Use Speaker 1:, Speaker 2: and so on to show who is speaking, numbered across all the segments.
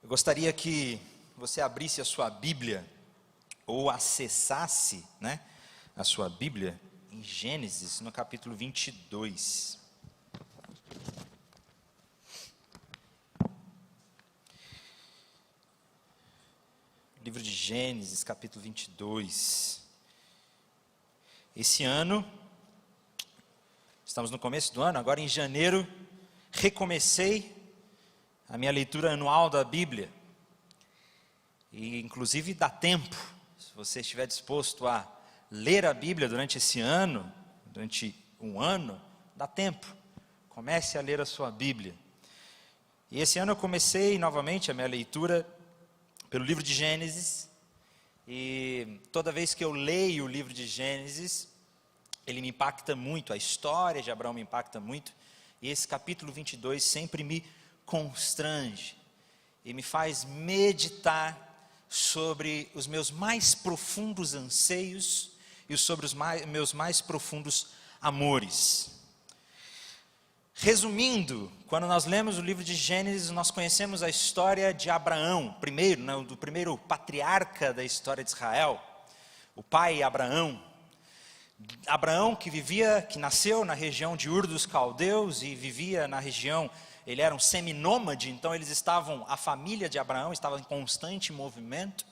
Speaker 1: Eu gostaria que você abrisse a sua Bíblia, ou acessasse, a sua Bíblia, em Gênesis, no capítulo 22. Livro de Gênesis, capítulo 22. Esse ano, estamos no começo do ano, agora em janeiro, recomecei a minha leitura anual da Bíblia. E inclusive dá tempo, se você estiver disposto a ler a Bíblia durante esse ano, durante um ano, dá tempo. Comece a ler a sua Bíblia. E esse ano eu comecei novamente a minha leitura pelo livro de Gênesis. E toda vez que eu leio o livro de Gênesis, ele me impacta muito, a história de Abraão me impacta muito. E esse capítulo 22 sempre me constrange e me faz meditar sobre os meus mais profundos anseios e sobre os meus mais profundos amores. Resumindo, quando nós lemos o livro de Gênesis, nós conhecemos a história de Abraão, do primeiro patriarca da história de Israel, o pai Abraão. Abraão que nasceu na região de Ur dos Caldeus e vivia na região, ele era um seminômade, então a família de Abraão estava em constante movimento,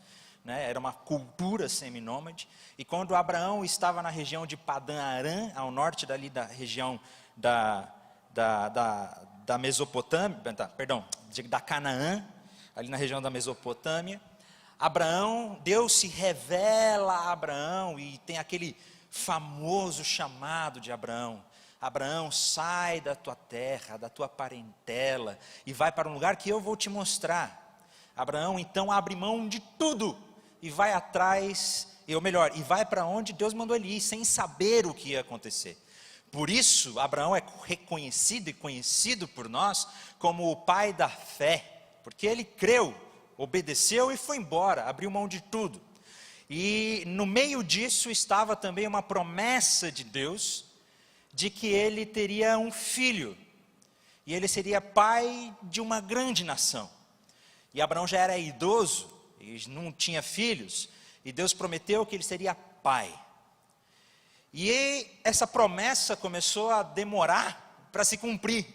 Speaker 1: era uma cultura seminômade. E quando Abraão estava na região de Padã Arã, ao norte dali da região da Mesopotâmia, da Canaã, ali na região da Mesopotâmia, Deus se revela a Abraão e tem aquele famoso chamado de Abraão: Abraão, sai da tua terra, da tua parentela e vai para um lugar que eu vou te mostrar. Abraão então abre mão de tudo e vai atrás, e vai para onde Deus mandou ele ir, sem saber o que ia acontecer. Por isso, Abraão é reconhecido e conhecido por nós como o pai da fé, porque ele creu, obedeceu e foi embora, abriu mão de tudo. E no meio disso estava também uma promessa de Deus, de que ele teria um filho, e ele seria pai de uma grande nação. E Abraão já era idoso, e não tinha filhos, e Deus prometeu que ele seria pai. E essa promessa começou a demorar para se cumprir.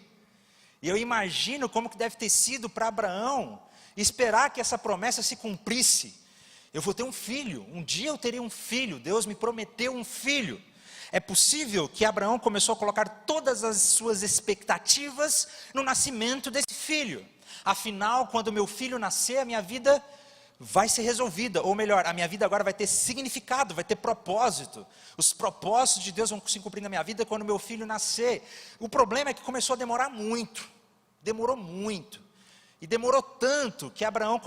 Speaker 1: E eu imagino como que deve ter sido para Abraão esperar que essa promessa se cumprisse. Eu vou ter um filho, um dia eu terei um filho, Deus me prometeu um filho. É possível que Abraão começou a colocar todas as suas expectativas no nascimento desse filho. Afinal, quando meu filho nascer, a minha vida vai ser resolvida, ou melhor, a minha vida agora vai ter significado, vai ter propósito. Os propósitos de Deus vão se cumprir na minha vida quando meu filho nascer. O problema é que começou a demorar muito, demorou muito. E demorou tanto que Abraão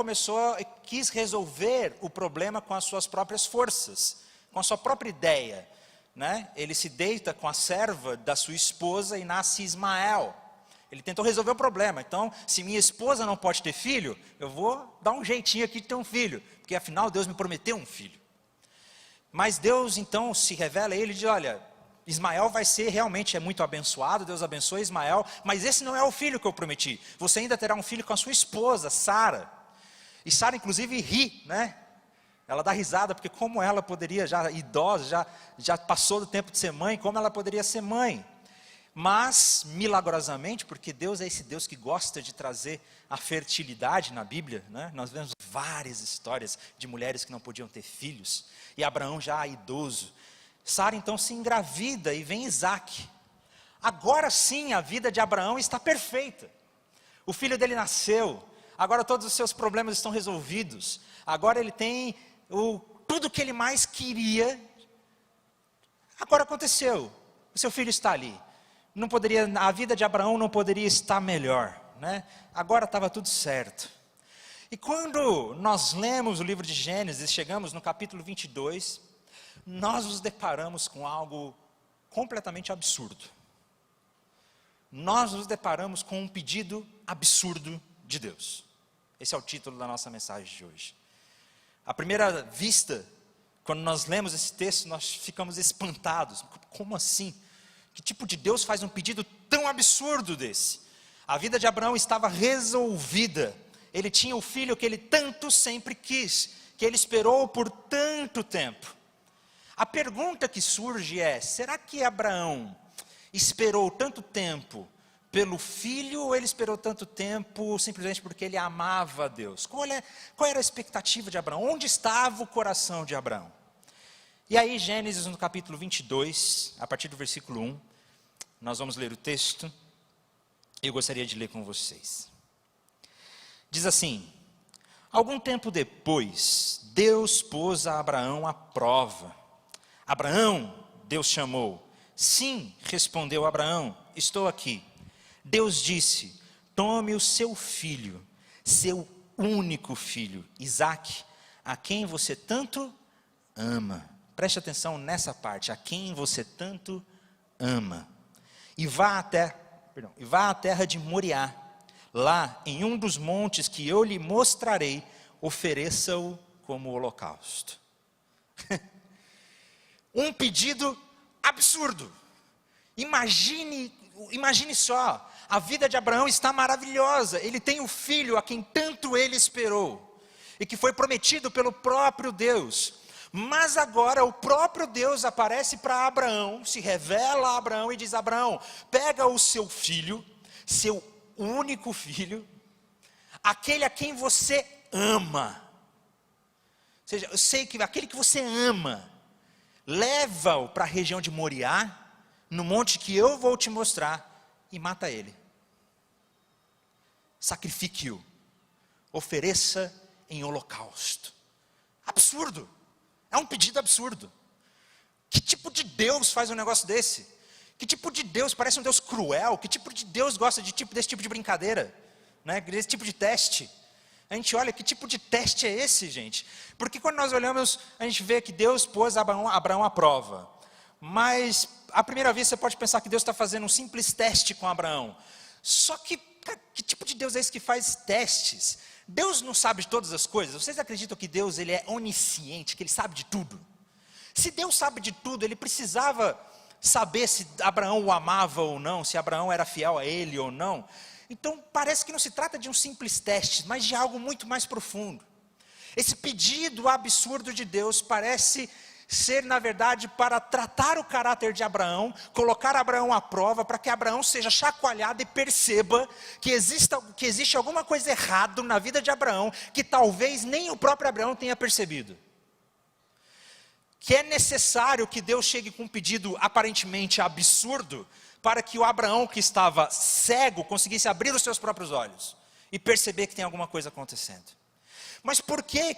Speaker 1: quis resolver o problema com as suas próprias forças, com a sua própria ideia. Ele se deita com a serva da sua esposa e nasce Ismael. Ele tentou resolver o problema. Então, se minha esposa não pode ter filho, eu vou dar um jeitinho aqui de ter um filho, porque afinal Deus me prometeu um filho. Mas Deus então se revela a ele e diz: olha, Ismael vai ser realmente muito abençoado, Deus abençoa Ismael, mas esse não é o filho que eu prometi. Você ainda terá um filho com a sua esposa, Sara. E Sara inclusive ri, Ela dá risada, porque como ela poderia, já idosa, já passou do tempo de ser mãe, como ela poderia ser mãe? Mas, milagrosamente, porque Deus é esse Deus que gosta de trazer a fertilidade na Bíblia, Nós vemos várias histórias de mulheres que não podiam ter filhos, e Abraão já idoso. Sara então se engravida e vem Isaque. Agora sim a vida de Abraão está perfeita. O filho dele nasceu, agora todos os seus problemas estão resolvidos, agora ele tem tudo que ele mais queria, agora aconteceu, o seu filho está ali. A vida de Abraão não poderia estar melhor, Agora estava tudo certo. E quando nós lemos o livro de Gênesis, chegamos no capítulo 22, nós nos deparamos com algo completamente absurdo. Nós nos deparamos com um pedido absurdo de Deus. Esse é o título da nossa mensagem de hoje. À primeira vista, quando nós lemos esse texto, nós ficamos espantados. Como assim? Que tipo de Deus faz um pedido tão absurdo desse? A vida de Abraão estava resolvida. ele tinha o filho que ele tanto sempre quis, que ele esperou por tanto tempo. A pergunta que surge é: será que Abraão esperou tanto tempo pelo filho, ou ele esperou tanto tempo simplesmente porque ele amava a Deus? Qual era a expectativa de Abraão? Onde estava o coração de Abraão? E aí, Gênesis no capítulo 22, a partir do versículo 1, nós vamos ler o texto. Eu gostaria de ler com vocês. Diz assim: algum tempo depois, Deus pôs a Abraão à prova. Abraão, Deus chamou. Sim, respondeu Abraão, estou aqui. Deus disse: tome o seu filho, seu único filho, Isaque, a quem você tanto ama. Preste atenção nessa parte: a quem você tanto ama. E vá à terra de Moriá. Lá, em um dos montes que eu lhe mostrarei, ofereça-o como holocausto. Um pedido absurdo. Imagine só, a vida de Abraão está maravilhosa. Ele tem o filho a quem tanto ele esperou, e que foi prometido pelo próprio Deus. Mas agora o próprio Deus aparece para Abraão, se revela a Abraão e diz: Abraão, pega o seu filho, seu único filho, aquele a quem você ama. Ou seja, eu sei que aquele que você ama, leva-o para a região de Moriá, no monte que eu vou te mostrar, e mata ele. Sacrifique-o, ofereça em holocausto. Absurdo, é um pedido absurdo. Que tipo de Deus faz um negócio desse? Que tipo de Deus, parece um Deus cruel? Que tipo de Deus gosta desse tipo de brincadeira? Né? Desse tipo de teste? A gente olha, que tipo de teste é esse, gente? Porque quando nós olhamos, a gente vê que Deus pôs Abraão à prova. Mas, à primeira vista, você pode pensar que Deus está fazendo um simples teste com Abraão. Só que, que tipo de Deus é esse que faz testes? Deus não sabe de todas as coisas? Vocês acreditam que Deus ele é onisciente, que ele sabe de tudo? Se Deus sabe de tudo, ele precisava saber se Abraão o amava ou não, se Abraão era fiel a ele ou não. Então parece que não se trata de um simples teste, mas de algo muito mais profundo. Esse pedido absurdo de Deus parece ser, na verdade, para tratar o caráter de Abraão, colocar Abraão à prova, para que Abraão seja chacoalhado e perceba que existe alguma coisa errada na vida de Abraão, que talvez nem o próprio Abraão tenha percebido. Que é necessário que Deus chegue com um pedido aparentemente absurdo, para que o Abraão que estava cego conseguisse abrir os seus próprios olhos e perceber que tem alguma coisa acontecendo. Mas por que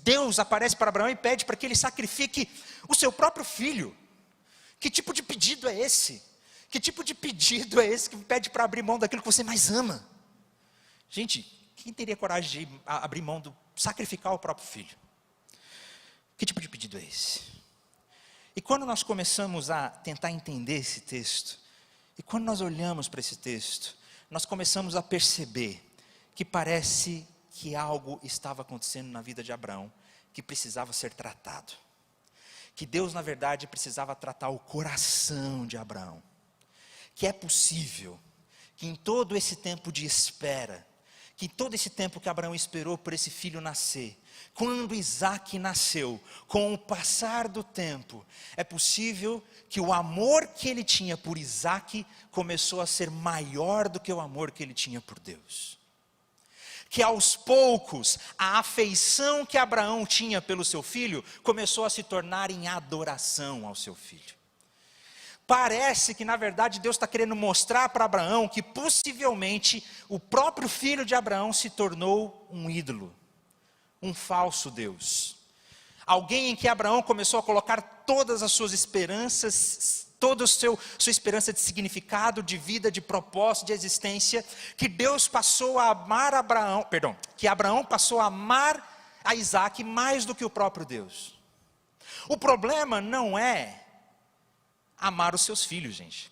Speaker 1: Deus aparece para Abraão e pede para que ele sacrifique o seu próprio filho? Que tipo de pedido é esse? Que tipo de pedido é esse que pede para abrir mão daquilo que você mais ama? Gente, quem teria coragem de abrir mão sacrificar o próprio filho? Que tipo de pedido é esse? E quando nós começamos a tentar entender esse texto, e quando nós olhamos para esse texto, nós começamos a perceber que parece que algo estava acontecendo na vida de Abraão, que precisava ser tratado. Que Deus, na verdade, precisava tratar o coração de Abraão. Que é possível que em todo esse tempo de espera, que em todo esse tempo que Abraão esperou por esse filho nascer, quando Isaque nasceu, com o passar do tempo, é possível que o amor que ele tinha por Isaque começou a ser maior do que o amor que ele tinha por Deus. Que aos poucos, a afeição que Abraão tinha pelo seu filho, começou a se tornar em adoração ao seu filho. Parece que na verdade Deus está querendo mostrar para Abraão que possivelmente o próprio filho de Abraão se tornou um ídolo, um falso Deus. Alguém em que Abraão começou a colocar todas as suas esperanças, toda a sua esperança de significado, de vida, de propósito, de existência, que Deus passou a amar que Abraão passou a amar a Isaque mais do que o próprio Deus. O problema não é amar os seus filhos, gente.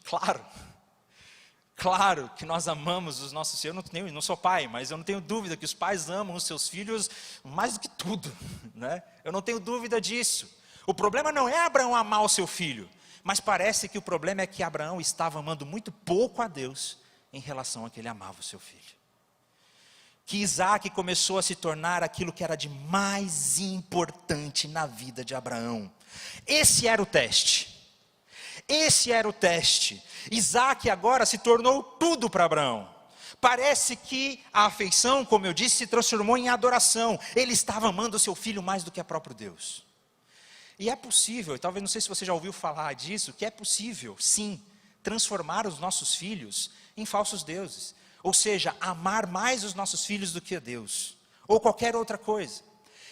Speaker 1: Claro que nós amamos os nossos filhos. Eu não sou pai, mas eu não tenho dúvida que os pais amam os seus filhos mais do que tudo, né? Eu não tenho dúvida disso. O problema não é Abraão amar o seu filho, mas parece que o problema é que Abraão estava amando muito pouco a Deus em relação a que ele amava o seu filho. que Isaac começou a se tornar aquilo que era de mais importante na vida de Abraão. Esse era o teste. Esse era o teste. Isaac agora se tornou tudo para Abraão. Parece que a afeição, como eu disse, se transformou em adoração. Ele estava amando o seu filho mais do que a próprio Deus. E é possível, e talvez não sei se você já ouviu falar disso, que é possível, sim, transformar os nossos filhos em falsos deuses. Ou seja, amar mais os nossos filhos do que a Deus, ou qualquer outra coisa.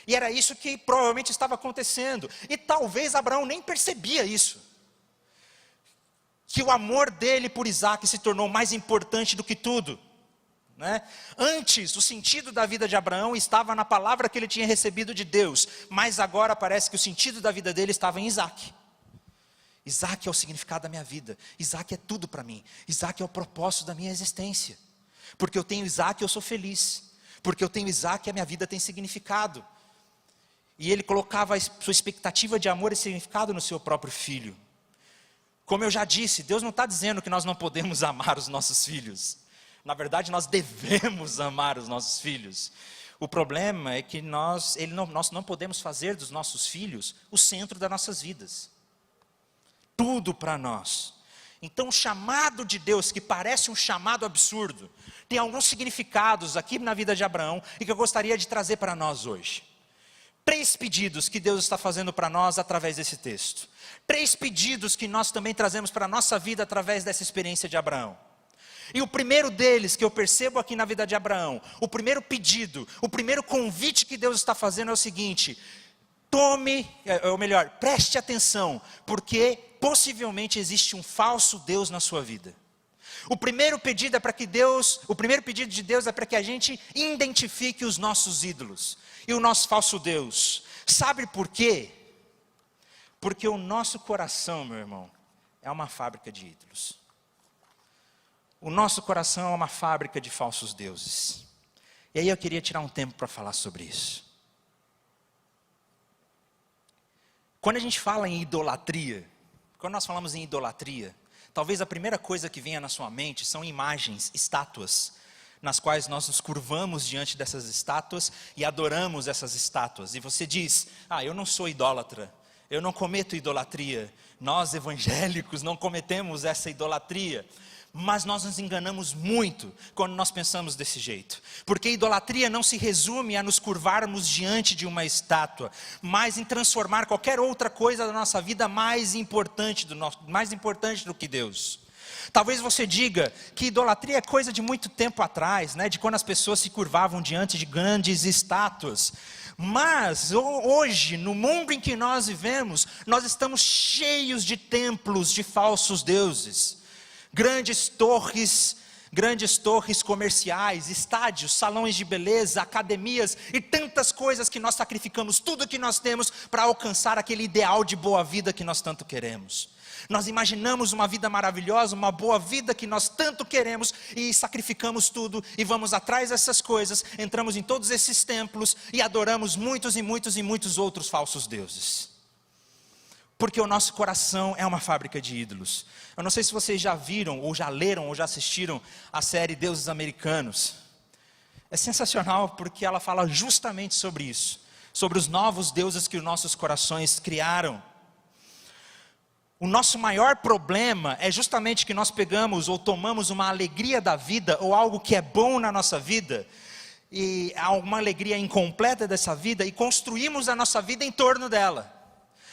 Speaker 1: E era isso que provavelmente estava acontecendo. E talvez Abraão nem percebia isso. Que o amor dele por Isaac se tornou mais importante do que tudo. Né? Antes, o sentido da vida de Abraão estava na palavra que ele tinha recebido de Deus. Mas agora parece que o sentido da vida dele estava em Isaac. Isaac é o significado da minha vida. Isaac é tudo para mim. Isaac é o propósito da minha existência. Porque eu tenho Isaac, eu sou feliz. Porque eu tenho Isaac, a minha vida tem significado. E ele colocava a sua expectativa de amor e significado no seu próprio filho. Como eu já disse, Deus não está dizendo que nós não podemos amar os nossos filhos. Na verdade, nós devemos amar os nossos filhos. O problema é que nós não podemos fazer dos nossos filhos o centro das nossas vidas. Tudo para nós. Então o chamado de Deus, que parece um chamado absurdo, tem alguns significados aqui na vida de Abraão e que eu gostaria de trazer para nós hoje. 3 pedidos que Deus está fazendo para nós através desse texto. 3 pedidos que nós também trazemos para a nossa vida através dessa experiência de Abraão. E o primeiro deles que eu percebo aqui na vida de Abraão, o primeiro pedido, o primeiro convite que Deus está fazendo é o seguinte: preste atenção, porque possivelmente existe um falso Deus na sua vida. O primeiro pedido de Deus é para que a gente identifique os nossos ídolos e o nosso falso Deus. Sabe por quê? Porque o nosso coração, meu irmão, é uma fábrica de ídolos. O nosso coração é uma fábrica de falsos deuses. E aí eu queria tirar um tempo para falar sobre isso. Quando a gente fala em idolatria, quando nós falamos em idolatria, talvez a primeira coisa que venha na sua mente são imagens, estátuas, nas quais nós nos curvamos diante dessas estátuas e adoramos essas estátuas. E você diz: eu não sou idólatra, eu não cometo idolatria. Nós evangélicos não cometemos essa idolatria. Mas nós nos enganamos muito quando nós pensamos desse jeito. Porque idolatria não se resume a nos curvarmos diante de uma estátua, mas em transformar qualquer outra coisa da nossa vida mais importante do que Deus. Talvez você diga que idolatria é coisa de muito tempo atrás, né? De quando as pessoas se curvavam diante de grandes estátuas. Mas hoje, no mundo em que nós vivemos, nós estamos cheios de templos de falsos deuses. Grandes torres comerciais, estádios, salões de beleza, academias e tantas coisas que nós sacrificamos tudo que nós temos para alcançar aquele ideal de boa vida que nós tanto queremos. Nós imaginamos uma vida maravilhosa, uma boa vida que nós tanto queremos e sacrificamos tudo e vamos atrás dessas coisas, entramos em todos esses templos e adoramos muitos e muitos e muitos outros falsos deuses. Porque o nosso coração é uma fábrica de ídolos. Eu não sei se vocês já viram, ou já leram, ou já assistiram a série Deuses Americanos. É sensacional porque ela fala justamente sobre isso. Sobre os novos deuses que os nossos corações criaram. O nosso maior problema é justamente que nós pegamos ou tomamos uma alegria da vida, ou algo que é bom na nossa vida, e há uma alegria incompleta dessa vida, e construímos a nossa vida em torno dela.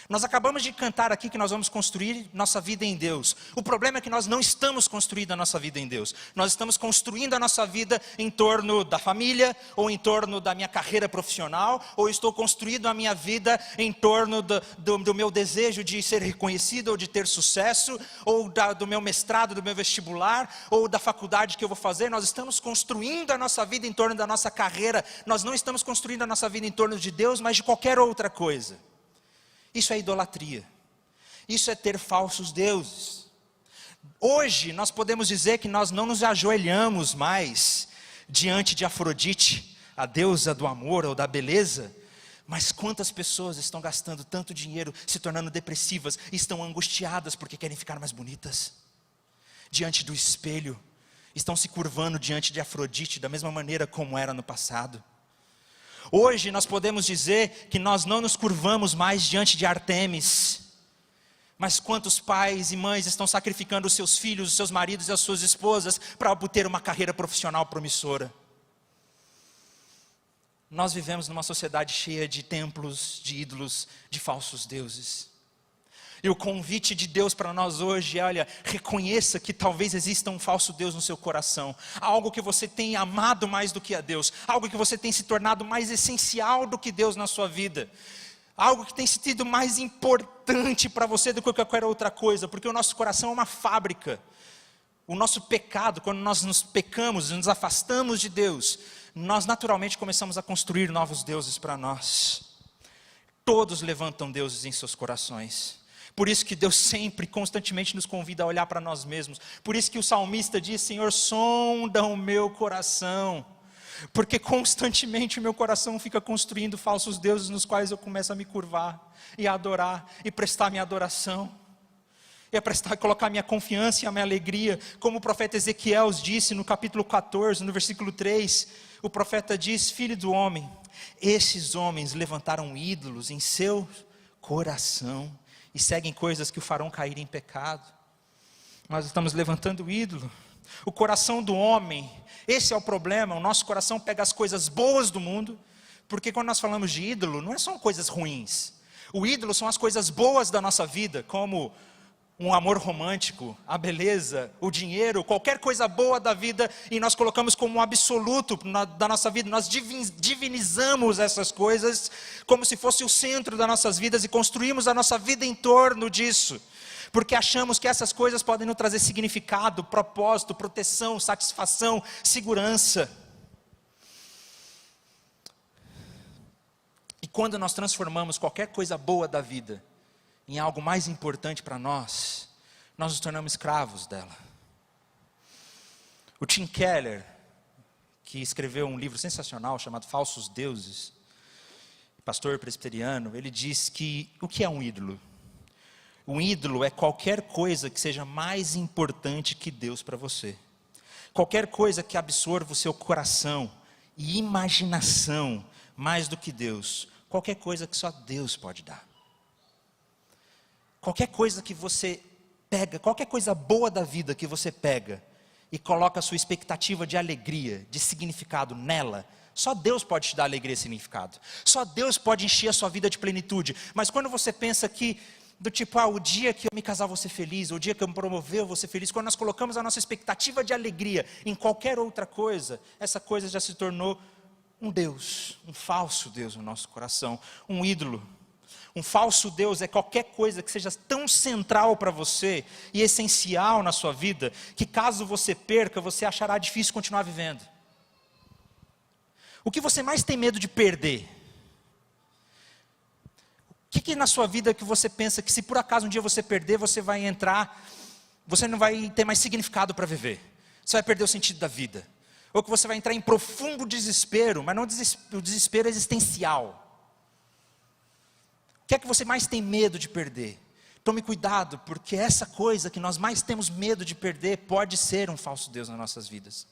Speaker 1: Nós acabamos de cantar aqui que nós vamos construir nossa vida em Deus. O problema é que nós não estamos construindo a nossa vida em Deus. Nós estamos construindo a nossa vida em torno da família, ou em torno da minha carreira profissional, ou estou construindo a minha vida em torno do meu desejo de ser reconhecido, ou de ter sucesso, ou do meu mestrado, do meu vestibular, ou da faculdade que eu vou fazer. Nós estamos construindo a nossa vida em torno da nossa carreira. Nós não estamos construindo a nossa vida em torno de Deus, mas de qualquer outra coisa. Isso é idolatria. Isso é ter falsos deuses. Hoje nós podemos dizer que nós não nos ajoelhamos mais diante de Afrodite, a deusa do amor ou da beleza. Mas quantas pessoas estão gastando tanto dinheiro, se tornando depressivas, e estão angustiadas porque querem ficar mais bonitas diante do espelho. estão se curvando diante de Afrodite da mesma maneira como era no passado. Hoje nós podemos dizer que nós não nos curvamos mais diante de Artemis. Mas quantos pais e mães estão sacrificando os seus filhos, os seus maridos e as suas esposas para obter uma carreira profissional promissora? Nós vivemos numa sociedade cheia de templos, de ídolos, de falsos deuses. E o convite de Deus para nós hoje é, olha, reconheça que talvez exista um falso Deus no seu coração. Algo que você tem amado mais do que a Deus. Algo que você tem se tornado mais essencial do que Deus na sua vida. Algo que tem sido mais importante para você do que qualquer outra coisa. Porque o nosso coração é uma fábrica. O nosso pecado, quando nós nos pecamos, nos afastamos de Deus, nós naturalmente começamos a construir novos deuses para nós. Todos levantam deuses em seus corações. Por isso que Deus sempre, constantemente nos convida a olhar para nós mesmos. Por isso que o salmista diz: Senhor, sonda o meu coração. Porque constantemente o meu coração fica construindo falsos deuses nos quais eu começo a me curvar, e a adorar, e prestar minha adoração. E a colocar minha confiança e a minha alegria. Como o profeta Ezequiel disse no capítulo 14, no versículo 3. O profeta diz: Filho do homem, esses homens levantaram ídolos em seu coração e seguem coisas que o farão cair em pecado. Nós estamos levantando ídolo. O coração do homem, esse é o problema. O nosso coração pega as coisas boas do mundo, porque quando nós falamos de ídolo, não são coisas ruins. O ídolo são as coisas boas da nossa vida, como um amor romântico, a beleza, o dinheiro, qualquer coisa boa da vida, e nós colocamos como um absoluto da nossa vida. Nós divinizamos essas coisas como se fosse o centro das nossas vidas e construímos a nossa vida em torno disso, porque achamos que essas coisas podem nos trazer significado, propósito, proteção, satisfação, segurança. E quando nós transformamos qualquer coisa boa da vida em algo mais importante para nós, nós nos tornamos escravos dela. O Tim Keller, que escreveu um livro sensacional chamado Falsos Deuses, pastor presbiteriano, ele diz que o que é um ídolo? Um ídolo é qualquer coisa que seja mais importante que Deus para você. Qualquer coisa que absorva o seu coração e imaginação mais do que Deus. Qualquer coisa que só Deus pode dar. Qualquer coisa que você pega, qualquer coisa boa da vida que você pega e coloca a sua expectativa de alegria, de significado nela, só Deus pode te dar alegria e significado. Só Deus pode encher a sua vida de plenitude. Mas quando você pensa que, do tipo, o dia que eu me casar eu vou ser feliz, o dia que eu me promover eu vou ser feliz, quando nós colocamos a nossa expectativa de alegria em qualquer outra coisa, essa coisa já se tornou um Deus, um falso Deus no nosso coração, um ídolo. Um falso Deus é qualquer coisa que seja tão central para você e essencial na sua vida, que caso você perca, você achará difícil continuar vivendo. O que você mais tem medo de perder? O que na sua vida que você pensa que se por acaso um dia você perder, você vai entrar, você não vai ter mais significado para viver. Você vai perder o sentido da vida. Ou que você vai entrar em profundo desespero, mas não o desespero existencial. O que é que você mais tem medo de perder? Tome cuidado, porque essa coisa que nós mais temos medo de perder pode ser um falso Deus nas nossas vidas.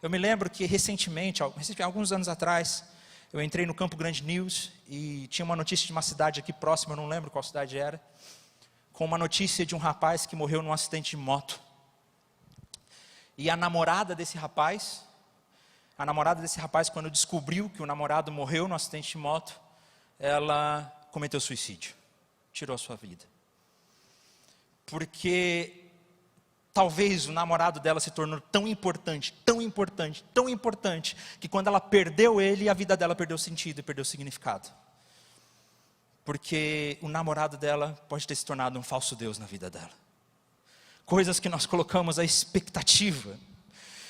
Speaker 1: Eu me lembro que recentemente, alguns anos atrás, eu entrei no Campo Grande News e tinha uma notícia de uma cidade aqui próxima, eu não lembro qual cidade era, com uma notícia de um rapaz que morreu num acidente de moto. E a namorada desse rapaz, quando descobriu que o namorado morreu num acidente de moto, ela cometeu suicídio, tirou a sua vida. Porque talvez o namorado dela se tornou tão importante, que quando ela perdeu ele, a vida dela perdeu sentido e perdeu significado. Porque o namorado dela pode ter se tornado um falso Deus na vida dela. Coisas que nós colocamos a expectativa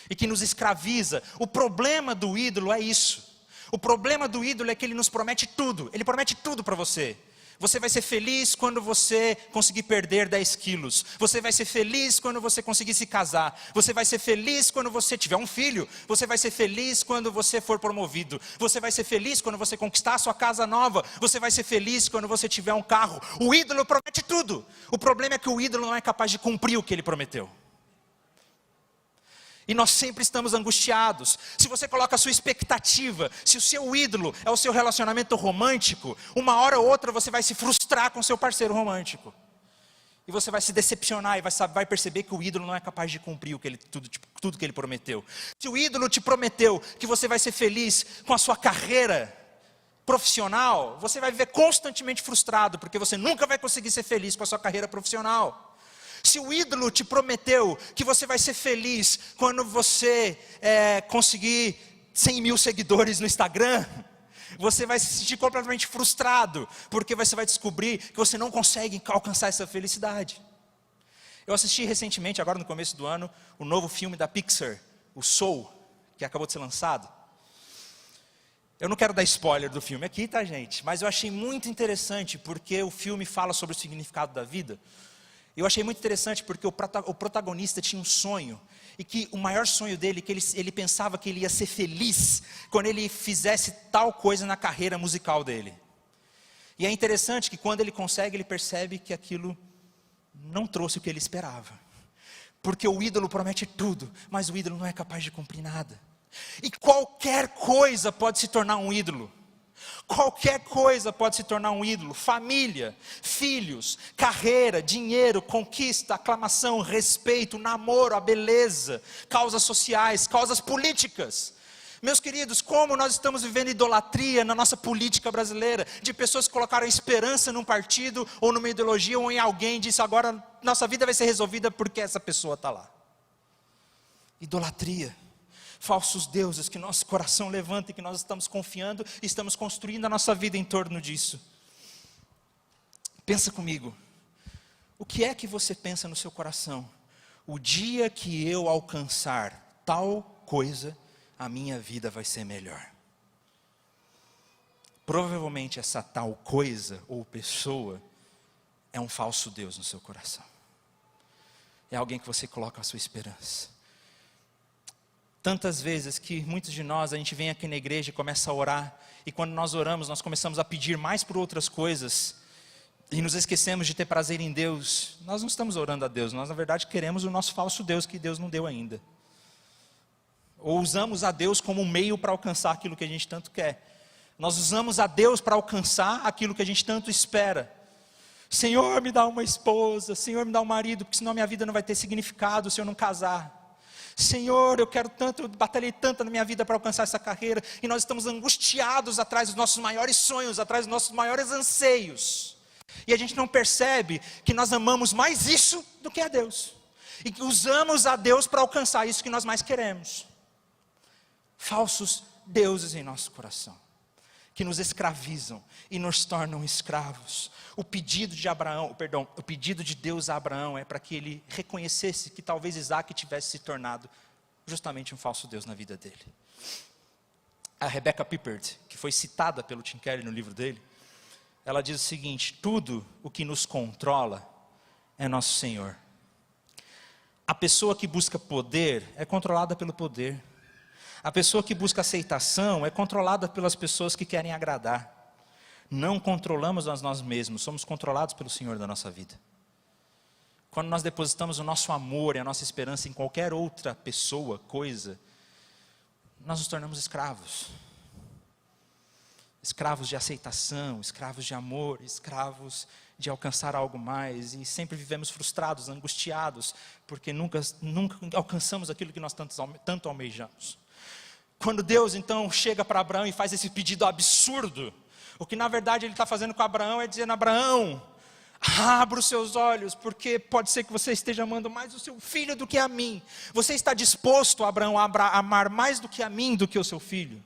Speaker 1: e que nos escraviza. O problema do ídolo é isso. O problema do ídolo é que ele nos promete tudo. Ele promete tudo para você. Você vai ser feliz quando você conseguir perder 10 quilos. Você vai ser feliz quando você conseguir se casar. Você vai ser feliz quando você tiver um filho. Você vai ser feliz quando você for promovido. Você vai ser feliz quando você conquistar a sua casa nova. Você vai ser feliz quando você tiver um carro. O ídolo promete tudo. O problema é que o ídolo não é capaz de cumprir o que ele prometeu. E nós sempre estamos angustiados. Se você coloca a sua expectativa, se o seu ídolo é o seu relacionamento romântico, uma hora ou outra você vai se frustrar com o seu parceiro romântico. E você vai se decepcionar e vai perceber que o ídolo não é capaz de cumprir tudo que ele prometeu. Se o ídolo te prometeu que você vai ser feliz com a sua carreira profissional, você vai viver constantemente frustrado, porque você nunca vai conseguir ser feliz com a sua carreira profissional. Se o ídolo te prometeu que você vai ser feliz quando você conseguir 100 mil seguidores no Instagram, você vai se sentir completamente frustrado, porque você vai descobrir que você não consegue alcançar essa felicidade. Eu assisti recentemente, agora no começo do ano, o novo filme da Pixar, o Soul, que acabou de ser lançado. Eu não quero dar spoiler do filme aqui, tá, gente? Mas eu achei muito interessante, porque o filme fala sobre o significado da vida. Eu achei muito interessante porque o protagonista tinha um sonho, e que o maior sonho dele, que ele pensava que ele ia ser feliz quando ele fizesse tal coisa na carreira musical dele. E é interessante que quando ele consegue, ele percebe que aquilo não trouxe o que ele esperava. Porque o ídolo promete tudo, mas o ídolo não é capaz de cumprir nada. E qualquer coisa pode se tornar um ídolo. Qualquer coisa pode se tornar um ídolo. Família, filhos, carreira, dinheiro, conquista, aclamação, respeito, namoro, a beleza, causas sociais, causas políticas. Meus queridos, como nós estamos vivendo idolatria na nossa política brasileira, de pessoas que colocaram esperança num partido, ou numa ideologia, ou em alguém, e disse agora nossa vida vai ser resolvida porque essa pessoa está lá. Idolatria. Falsos deuses que nosso coração levanta e que nós estamos confiando e estamos construindo a nossa vida em torno disso. Pensa comigo, o que é que você pensa no seu coração? O dia que eu alcançar tal coisa, a minha vida vai ser melhor. Provavelmente essa tal coisa ou pessoa é um falso Deus no seu coração. É alguém que você coloca a sua esperança. Tantas vezes que muitos de nós, a gente vem aqui na igreja e começa a orar, e quando nós oramos, nós começamos a pedir mais por outras coisas, e nos esquecemos de ter prazer em Deus. Nós não estamos orando a Deus, nós na verdade queremos o nosso falso Deus, que Deus não deu ainda. Ou usamos a Deus como um meio para alcançar aquilo que a gente tanto quer. Nós usamos a Deus para alcançar aquilo que a gente tanto espera. Senhor, me dá uma esposa, Senhor, me dá um marido, porque senão a minha vida não vai ter significado se eu não casar. Senhor, eu quero tanto, eu batalhei tanto na minha vida para alcançar essa carreira, e nós estamos angustiados atrás dos nossos maiores sonhos, atrás dos nossos maiores anseios, e a gente não percebe que nós amamos mais isso do que a Deus, e que usamos a Deus para alcançar isso que nós mais queremos. Falsos deuses em nosso coração, que nos escravizam e nos tornam escravos. O pedido de Deus a Abraão é para que ele reconhecesse que talvez Isaac tivesse se tornado justamente um falso Deus na vida dele. A Rebecca Pippert, que foi citada pelo Tim Keller no livro dele, ela diz o seguinte: tudo o que nos controla é nosso Senhor. A pessoa que busca poder é controlada pelo poder. A pessoa que busca aceitação é controlada pelas pessoas que querem agradar. Não controlamos nós mesmos, somos controlados pelo Senhor da nossa vida. Quando nós depositamos o nosso amor e a nossa esperança em qualquer outra pessoa, coisa, nós nos tornamos escravos. Escravos de aceitação, escravos de amor, escravos de alcançar algo mais, e sempre vivemos frustrados, angustiados, porque nunca alcançamos aquilo que nós tanto almejamos. Quando Deus então chega para Abraão e faz esse pedido absurdo, o que na verdade ele está fazendo com Abraão é dizendo: Abraão, abra os seus olhos, porque pode ser que você esteja amando mais o seu filho do que a mim. Você está disposto, Abraão, a amar mais do que a mim, do que o seu filho?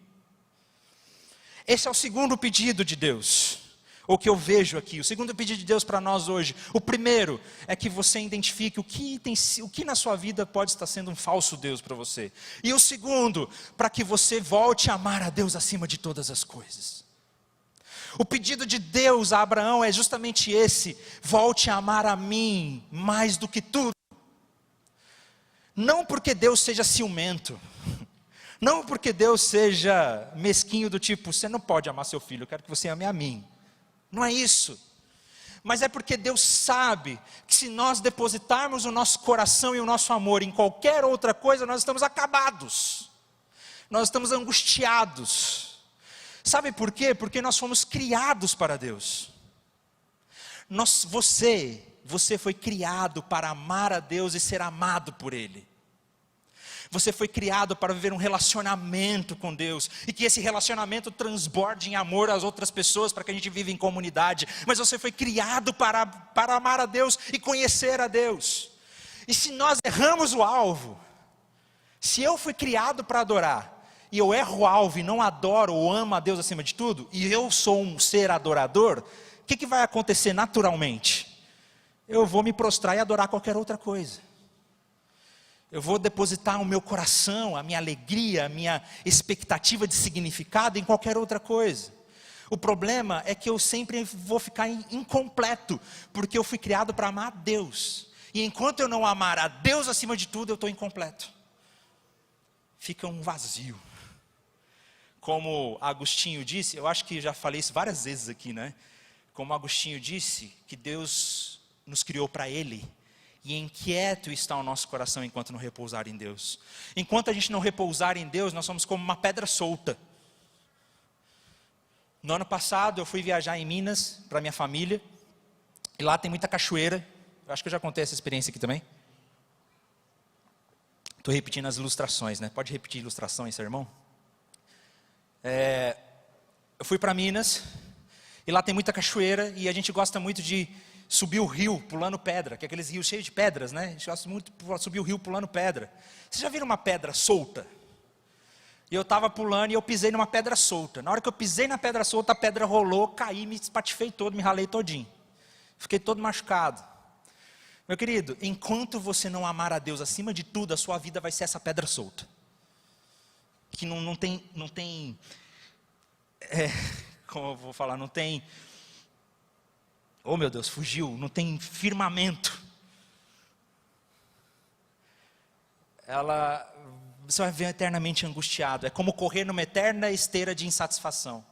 Speaker 1: Esse é o segundo pedido de Deus, o que eu vejo aqui. O segundo pedido de Deus para nós hoje. O primeiro é que você identifique o que na sua vida pode estar sendo um falso Deus para você. E o segundo, para que você volte a amar a Deus acima de todas as coisas. O pedido de Deus a Abraão é justamente esse: volte a amar a mim mais do que tudo. Não porque Deus seja ciumento, não porque Deus seja mesquinho do tipo, você não pode amar seu filho, eu quero que você ame a mim. Não é isso. Mas é porque Deus sabe que se nós depositarmos o nosso coração e o nosso amor em qualquer outra coisa, nós estamos acabados. Nós estamos angustiados. Sabe por quê? Porque nós fomos criados para Deus. Você foi criado para amar a Deus e ser amado por Ele. Você foi criado para viver um relacionamento com Deus, e que esse relacionamento transborde em amor às outras pessoas, para que a gente viva em comunidade. Mas você foi criado para amar a Deus e conhecer a Deus. E se nós erramos o alvo, se eu fui criado para adorar, e eu erro o alvo e não adoro ou amo a Deus acima de tudo, e eu sou um ser adorador, o que vai acontecer naturalmente? Eu vou me prostrar e adorar qualquer outra coisa. Eu vou depositar o meu coração, a minha alegria, a minha expectativa de significado em qualquer outra coisa. O problema é que eu sempre vou ficar incompleto, porque eu fui criado para amar a Deus. E enquanto eu não amar a Deus acima de tudo, eu estou incompleto. Fica um vazio. Como Agostinho disse, eu acho que já falei isso várias vezes aqui, né? Como Agostinho disse, que Deus nos criou para Ele. E inquieto está o nosso coração enquanto não repousar em Deus. Enquanto a gente não repousar em Deus, nós somos como uma pedra solta. No ano passado eu fui viajar em Minas para minha família. E lá tem muita cachoeira. Eu acho que eu já contei essa experiência aqui também. Estou repetindo as ilustrações, né? Pode repetir ilustração em sermão? Eu fui para Minas. E lá tem muita cachoeira. E a gente gosta muito de subir o rio pulando pedra, que é aqueles rios cheios de pedras, né? A gente gosta muito de subir o rio pulando pedra. Vocês já viram uma pedra solta? E eu estava pulando e eu pisei numa pedra solta. Na hora que eu pisei na pedra solta, a pedra rolou, caí, me espatifei todo, me ralei todinho. Fiquei todo machucado. Meu querido, enquanto você não amar a Deus acima de tudo, a sua vida vai ser essa pedra solta. Que não tem, como eu vou falar, não tem... Oh meu Deus, fugiu, não tem firmamento. Você vai ver eternamente angustiado. É como correr numa eterna esteira de insatisfação.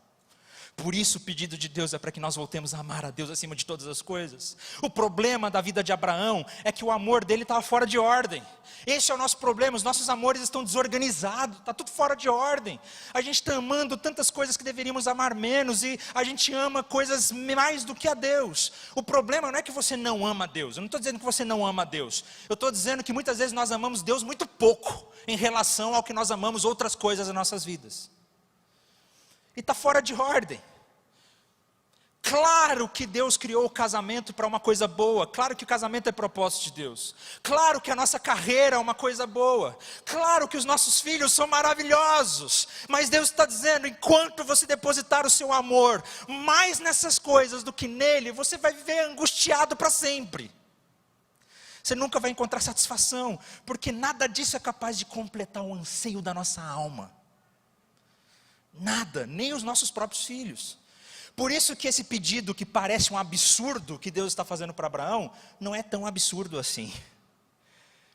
Speaker 1: Por isso o pedido de Deus é para que nós voltemos a amar a Deus acima de todas as coisas. O problema da vida de Abraão é que o amor dele estava fora de ordem. Esse é o nosso problema, os nossos amores estão desorganizados, está tudo fora de ordem. A gente está amando tantas coisas que deveríamos amar menos, e a gente ama coisas mais do que a Deus. O problema não é que você não ama a Deus, eu não estou dizendo que você não ama a Deus. Eu estou dizendo que muitas vezes nós amamos Deus muito pouco, em relação ao que nós amamos outras coisas nas nossas vidas. E está fora de ordem. Claro que Deus criou o casamento para uma coisa boa. Claro que o casamento é propósito de Deus. Claro que a nossa carreira é uma coisa boa. Claro que os nossos filhos são maravilhosos. Mas Deus está dizendo, enquanto você depositar o seu amor mais nessas coisas do que nele, você vai viver angustiado para sempre. Você nunca vai encontrar satisfação, porque nada disso é capaz de completar o anseio da nossa alma. Nada, nem os nossos próprios filhos. Por isso que esse pedido que parece um absurdo que Deus está fazendo para Abraão, não é tão absurdo assim.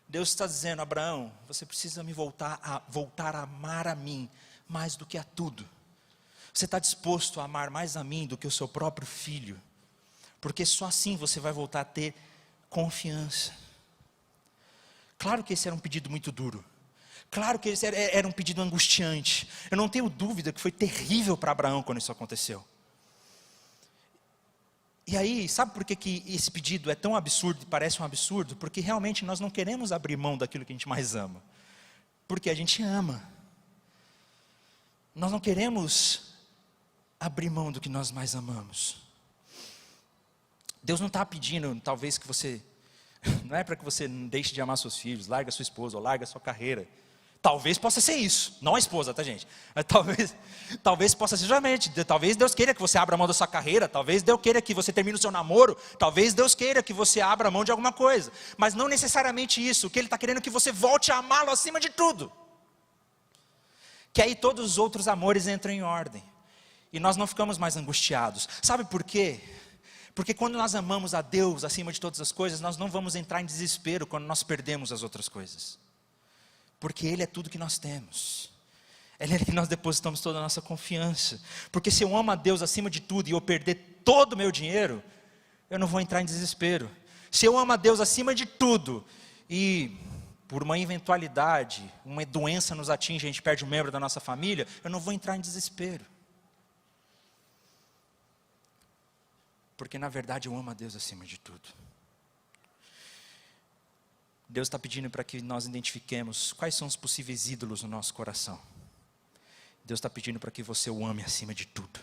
Speaker 1: Deus está dizendo, Abraão, você precisa me voltar a amar a mim mais do que a tudo. Você está disposto a amar mais a mim do que o seu próprio filho, porque só assim você vai voltar a ter confiança. Claro que esse era um pedido muito duro. Claro que esse era um pedido angustiante. Eu não tenho dúvida que foi terrível para Abraão quando isso aconteceu. E aí, sabe por que esse pedido é tão absurdo e parece um absurdo? Porque realmente nós não queremos abrir mão daquilo que a gente mais ama. Porque a gente ama. Nós não queremos abrir mão do que nós mais amamos. Deus não está pedindo, talvez, que você... Não é para que você deixe de amar seus filhos, larga sua esposa ou larga sua carreira. Talvez possa ser isso, não a esposa, tá gente? Mas talvez possa ser justamente, talvez Deus queira que você abra mão da sua carreira, talvez Deus queira que você termine o seu namoro, talvez Deus queira que você abra mão de alguma coisa, mas não necessariamente isso. O que Ele está querendo é que você volte a amá-lo acima de tudo. Que aí todos os outros amores entram em ordem, e nós não ficamos mais angustiados. Sabe por quê? Porque quando nós amamos a Deus acima de todas as coisas, nós não vamos entrar em desespero quando nós perdemos as outras coisas. Porque Ele é tudo que nós temos. É nele que nós depositamos toda a nossa confiança. Porque se eu amo a Deus acima de tudo e eu perder todo o meu dinheiro, eu não vou entrar em desespero. Se eu amo a Deus acima de tudo, e por uma eventualidade, uma doença nos atinge, a gente perde um membro da nossa família, eu não vou entrar em desespero. Porque na verdade eu amo a Deus acima de tudo. Deus está pedindo para que nós identifiquemos quais são os possíveis ídolos no nosso coração. Deus está pedindo para que você o ame acima de tudo.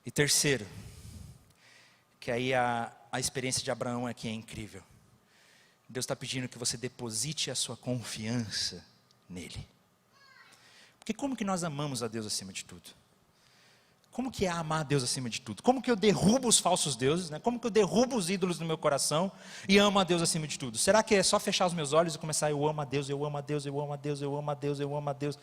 Speaker 1: E terceiro, que aí a experiência de Abraão aqui é incrível. Deus está pedindo que você deposite a sua confiança nele. Porque como que nós amamos a Deus acima de tudo? Como que é amar a Deus acima de tudo? Como que eu derrubo os falsos deuses, né? Como que eu derrubo os ídolos no meu coração e amo a Deus acima de tudo? Será que é só fechar os meus olhos e começar, eu amo a Deus, eu amo a Deus, eu amo a Deus, eu amo a Deus, eu amo a Deus?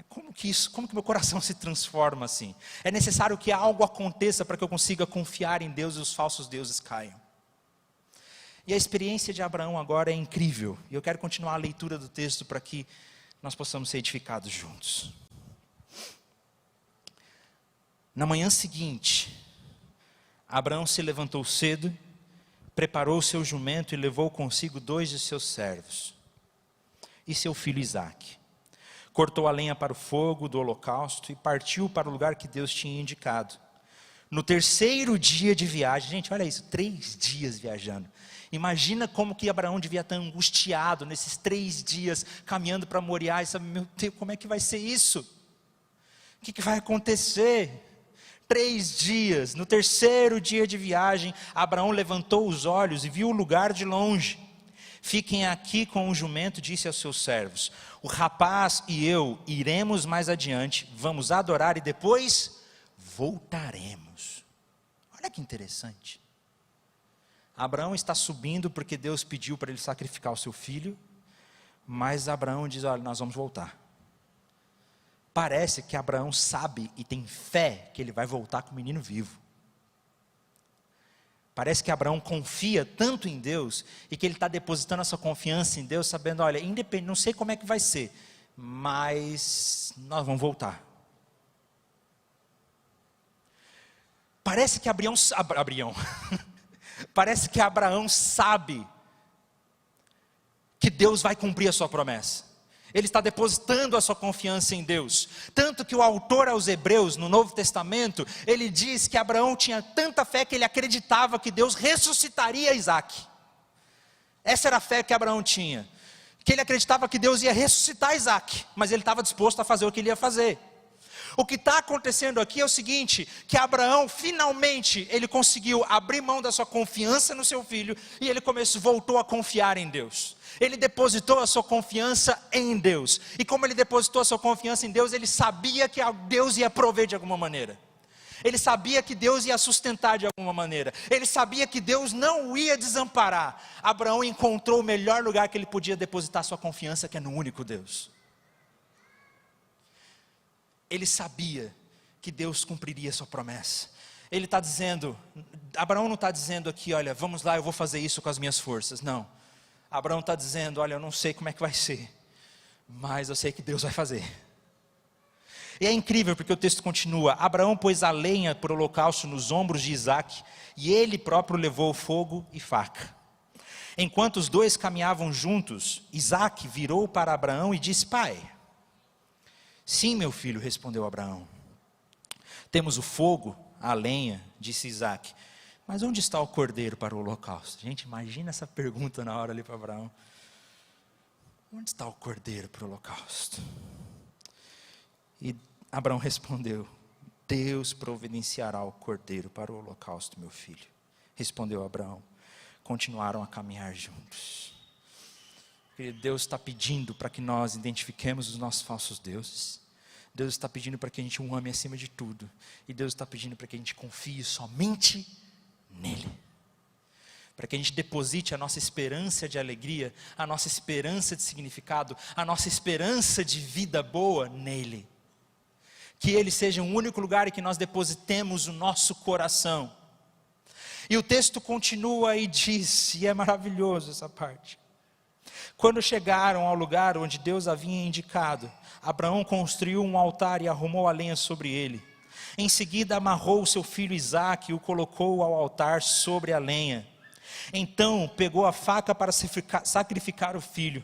Speaker 1: Como que meu coração se transforma assim? É necessário que algo aconteça para que eu consiga confiar em Deus e os falsos deuses caiam. E a experiência de Abraão agora é incrível. E eu quero continuar a leitura do texto para que nós possamos ser edificados juntos. Na manhã seguinte, Abraão se levantou cedo, preparou o seu jumento e levou consigo 2 de seus servos e seu filho Isaque. Cortou a lenha para o fogo do holocausto e partiu para o lugar que Deus tinha indicado. No 3º dia de viagem, gente, olha isso, 3 dias viajando. Imagina como que Abraão devia estar angustiado nesses 3 dias, caminhando para Moriá, e sabe, meu Deus, como é que vai ser isso? O que vai acontecer? 3 dias, no 3º dia de viagem, Abraão levantou os olhos e viu o lugar de longe. Fiquem aqui com o jumento, disse aos seus servos. O rapaz e eu iremos mais adiante, vamos adorar e depois voltaremos. Olha que interessante. Abraão está subindo porque Deus pediu para ele sacrificar o seu filho, mas Abraão diz, olha, nós vamos voltar. Parece que Abraão sabe e tem fé que ele vai voltar com o menino vivo. Parece que Abraão confia tanto em Deus e que ele está depositando a sua confiança em Deus, sabendo, olha, independente, não sei como é que vai ser, mas nós vamos voltar. Parece que parece que Abraão sabe que Deus vai cumprir a sua promessa. Ele está depositando a sua confiança em Deus. Tanto que o autor aos Hebreus, no Novo Testamento, ele diz que Abraão tinha tanta fé que ele acreditava que Deus ressuscitaria Isaque. Essa era a fé que Abraão tinha. Que ele acreditava que Deus ia ressuscitar Isaque, mas ele estava disposto a fazer o que ele ia fazer. O que está acontecendo aqui é o seguinte, que Abraão finalmente, ele conseguiu abrir mão da sua confiança no seu filho, e ele voltou a confiar em Deus. Ele depositou a sua confiança em Deus, e como ele depositou a sua confiança em Deus, ele sabia que Deus ia prover de alguma maneira. Ele sabia que Deus ia sustentar de alguma maneira. Ele sabia que Deus não o ia desamparar. Abraão encontrou o melhor lugar que ele podia depositar sua confiança, que é no único Deus. Ele sabia que Deus cumpriria sua promessa. Ele está dizendo, Abraão não está dizendo aqui, olha, vamos lá, eu vou fazer isso com as minhas forças. Não, Abraão está dizendo, olha, eu não sei como é que vai ser, mas eu sei que Deus vai fazer. E é incrível porque o texto continua, Abraão pôs a lenha por holocausto nos ombros de Isaque, e ele próprio levou fogo e faca. Enquanto os dois caminhavam juntos, Isaque virou para Abraão e disse, pai. Sim, meu filho, respondeu Abraão. Temos o fogo, a lenha, disse Isaque. Mas onde está o cordeiro para o holocausto? Gente, imagina essa pergunta na hora ali para Abraão. Onde está o cordeiro para o holocausto? E Abraão respondeu, Deus providenciará o cordeiro para o holocausto, meu filho. Respondeu Abraão. Continuaram a caminhar juntos. Deus está pedindo para que nós identifiquemos os nossos falsos deuses. Deus está pedindo para que a gente o ame acima de tudo. E Deus está pedindo para que a gente confie somente nele. Para que a gente deposite a nossa esperança de alegria, a nossa esperança de significado, a nossa esperança de vida boa nele. Que ele seja o único lugar em que nós depositemos o nosso coração. E o texto continua e diz, e é maravilhoso essa parte. Quando chegaram ao lugar onde Deus havia indicado, Abraão construiu um altar e arrumou a lenha sobre ele. Em seguida amarrou o seu filho Isaque e o colocou ao altar sobre a lenha. Então pegou a faca para sacrificar o filho.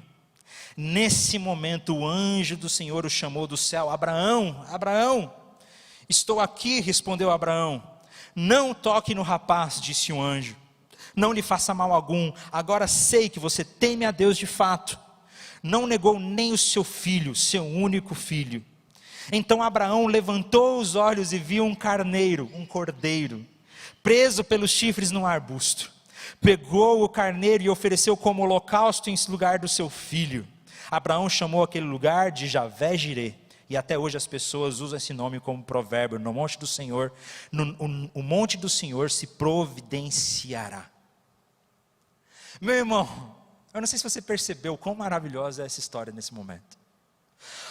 Speaker 1: Nesse momento o anjo do Senhor o chamou do céu: Abraão, Abraão. Estou aqui, respondeu Abraão. Não toque no rapaz, disse o anjo. Não lhe faça mal algum. Agora sei que você teme a Deus de fato. Não negou nem o seu filho, seu único filho. Então Abraão levantou os olhos e viu um carneiro, um cordeiro, preso pelos chifres num arbusto. Pegou o carneiro e ofereceu como holocausto em lugar do seu filho. Abraão chamou aquele lugar de Javé-Jirê. E até hoje as pessoas usam esse nome como provérbio. No monte do Senhor, o monte do Senhor se providenciará. Meu irmão, eu não sei se você percebeu quão maravilhosa é essa história nesse momento.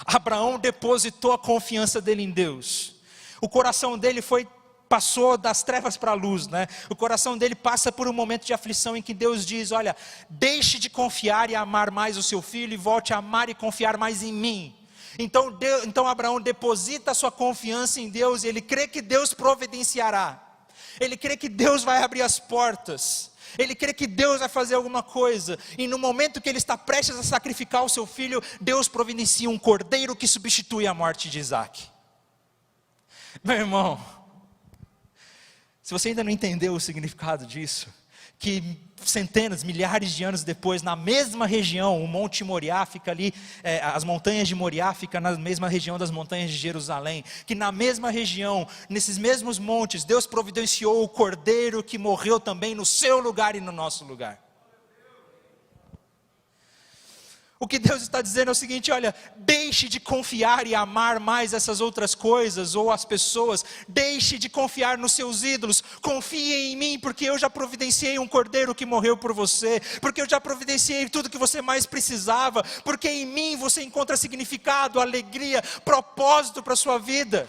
Speaker 1: Abraão depositou a confiança dele em Deus. O coração dele passou das trevas para a luz, né? O coração dele passa por um momento de aflição em que Deus diz: olha, deixe de confiar e amar mais o seu filho e volte a amar e confiar mais em mim. Então Abraão deposita a sua confiança em Deus e ele crê que Deus providenciará. Ele crê que Deus vai abrir as portas. Ele crê que Deus vai fazer alguma coisa. E no momento que ele está prestes a sacrificar o seu filho, Deus providencia um cordeiro que substitui a morte de Isaque. Meu irmão, se você ainda não entendeu o significado disso, que centenas, milhares de anos depois, na mesma região, o Monte Moriá fica ali, as montanhas de Moriá ficam na mesma região das montanhas de Jerusalém, que na mesma região, nesses mesmos montes, Deus providenciou o cordeiro que morreu também no seu lugar e no nosso lugar. O que Deus está dizendo é o seguinte: olha, deixe de confiar e amar mais essas outras coisas ou as pessoas, deixe de confiar nos seus ídolos, confie em mim, porque eu já providenciei um cordeiro que morreu por você, porque eu já providenciei tudo que você mais precisava, porque em mim você encontra significado, alegria, propósito para a sua vida.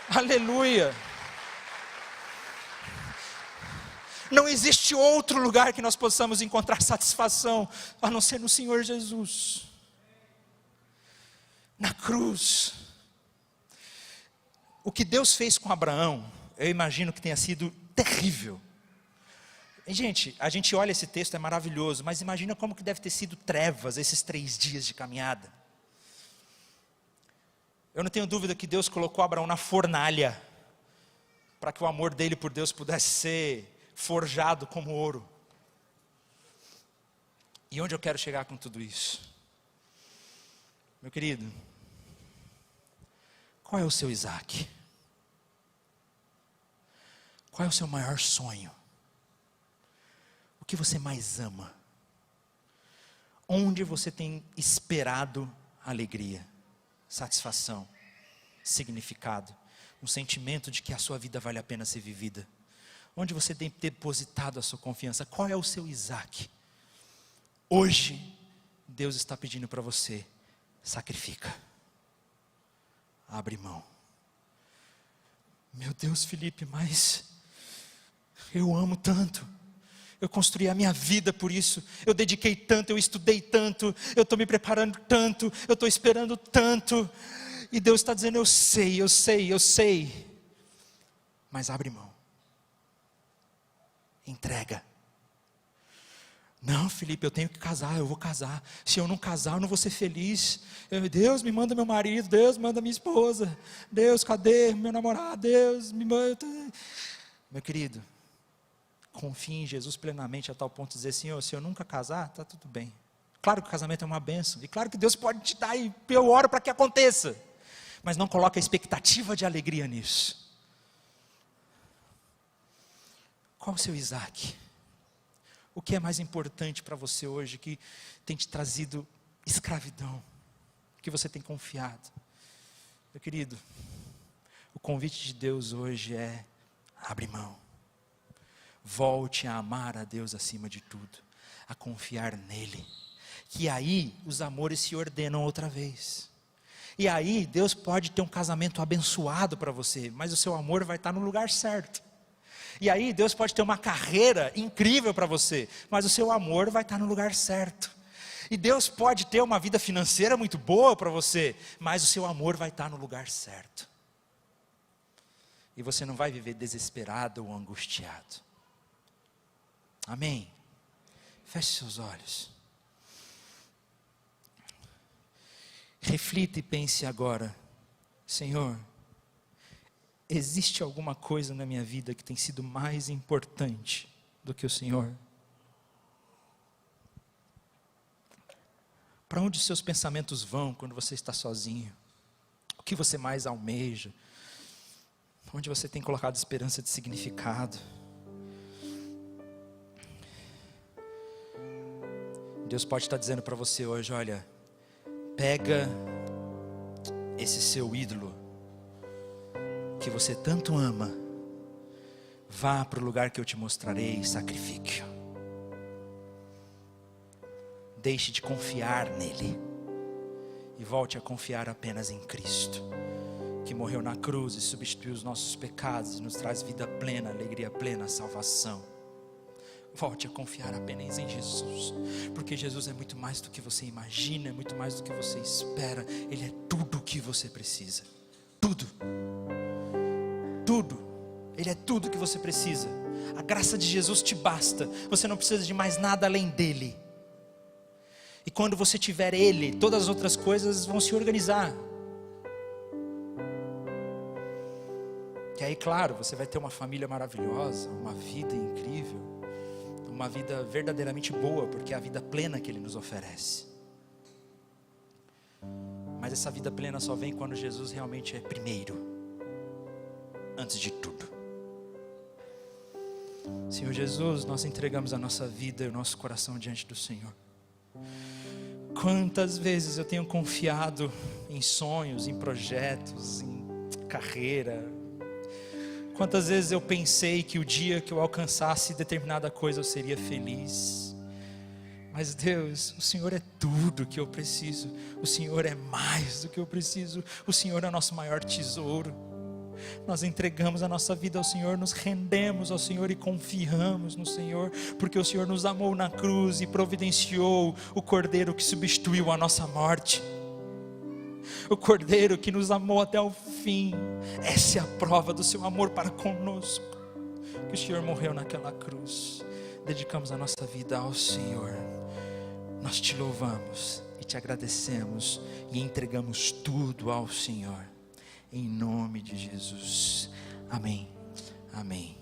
Speaker 1: Aleluia. Não existe outro lugar que nós possamos encontrar satisfação, a não ser no Senhor Jesus. Na cruz. O que Deus fez com Abraão, eu imagino que tenha sido terrível. E, gente, a gente olha esse texto, é maravilhoso, mas imagina como que deve ter sido trevas esses 3 dias de caminhada. Eu não tenho dúvida que Deus colocou Abraão na fornalha, para que o amor dele por Deus pudesse ser forjado como ouro. E onde eu quero chegar com tudo isso? Meu querido, qual é o seu Isaque? Qual é o seu maior sonho? O que você mais ama? Onde você tem esperado alegria, satisfação, significado, um sentimento de que a sua vida vale a pena ser vivida? Onde você tem depositado a sua confiança? Qual é o seu Isaque? Hoje, Deus está pedindo para você: sacrifica. Abre mão. Meu Deus, Felipe, mas eu amo tanto. Eu construí a minha vida por isso. Eu dediquei tanto, eu estudei tanto, eu estou me preparando tanto, eu estou esperando tanto. E Deus está dizendo: eu sei. Mas abre mão. Entrega. Não, Felipe, eu tenho que casar, eu vou casar. Se eu não casar, eu não vou ser feliz. Deus, me manda meu marido. Deus, manda minha esposa. Deus, cadê meu namorado? Deus, me manda. Meu querido, confie em Jesus plenamente a tal ponto de dizer: Senhor, se eu nunca casar, está tudo bem. Claro que o casamento é uma bênção. E claro que Deus pode te dar, e eu oro para que aconteça. Mas não coloque a expectativa de alegria nisso. Qual o seu Isaque? O que é mais importante para você hoje, que tem te trazido escravidão, que você tem confiado? Meu querido, o convite de Deus hoje é: abre mão. Volte a amar a Deus acima de tudo, a confiar nele, que aí os amores se ordenam outra vez. E aí Deus pode ter um casamento abençoado para você, mas o seu amor vai estar no lugar certo. E aí Deus pode ter uma carreira incrível para você, mas o seu amor vai estar no lugar certo. E Deus pode ter uma vida financeira muito boa para você, mas o seu amor vai estar no lugar certo. E você não vai viver desesperado ou angustiado. Amém? Feche seus olhos. Reflita e pense agora: Senhor, existe alguma coisa na minha vida que tem sido mais importante do que o Senhor? Para onde os seus pensamentos vão quando você está sozinho? O que você mais almeja? Onde você tem colocado esperança de significado? Deus pode estar dizendo para você hoje: olha, pega esse seu ídolo, que você tanto ama, vá para o lugar que eu te mostrarei e sacrifique-o. Deixe de confiar nele e volte a confiar apenas em Cristo, que morreu na cruz e substituiu os nossos pecados e nos traz vida plena, alegria plena, salvação. Volte a confiar apenas em Jesus, porque Jesus é muito mais do que você imagina, é muito mais do que você espera. Ele é tudo o que você precisa. Tudo. Tudo. Ele é tudo o que você precisa. A graça de Jesus te basta. Você não precisa de mais nada além dele. E quando você tiver Ele, todas as outras coisas vão se organizar. E aí, claro, você vai ter uma família maravilhosa, uma vida incrível, uma vida verdadeiramente boa, porque é a vida plena que Ele nos oferece. Mas essa vida plena só vem quando Jesus realmente é primeiro, antes de tudo. Senhor Jesus, nós entregamos a nossa vida e o nosso coração diante do Senhor. Quantas vezes eu tenho confiado em sonhos, em projetos, em carreira. Quantas vezes eu pensei que o dia que eu alcançasse determinada coisa eu seria feliz. Mas Deus, o Senhor é tudo que eu preciso. O Senhor é mais do que eu preciso. O Senhor é o nosso maior tesouro. Nós entregamos a nossa vida ao Senhor, nos rendemos ao Senhor e confiamos no Senhor, porque o Senhor nos amou na cruz e providenciou o Cordeiro que substituiu a nossa morte, o Cordeiro que nos amou até o fim. Essa é a prova do seu amor para conosco, que o Senhor morreu naquela cruz. Dedicamos a nossa vida ao Senhor, nós te louvamos e te agradecemos e entregamos tudo ao Senhor. Em nome de Jesus, amém, amém.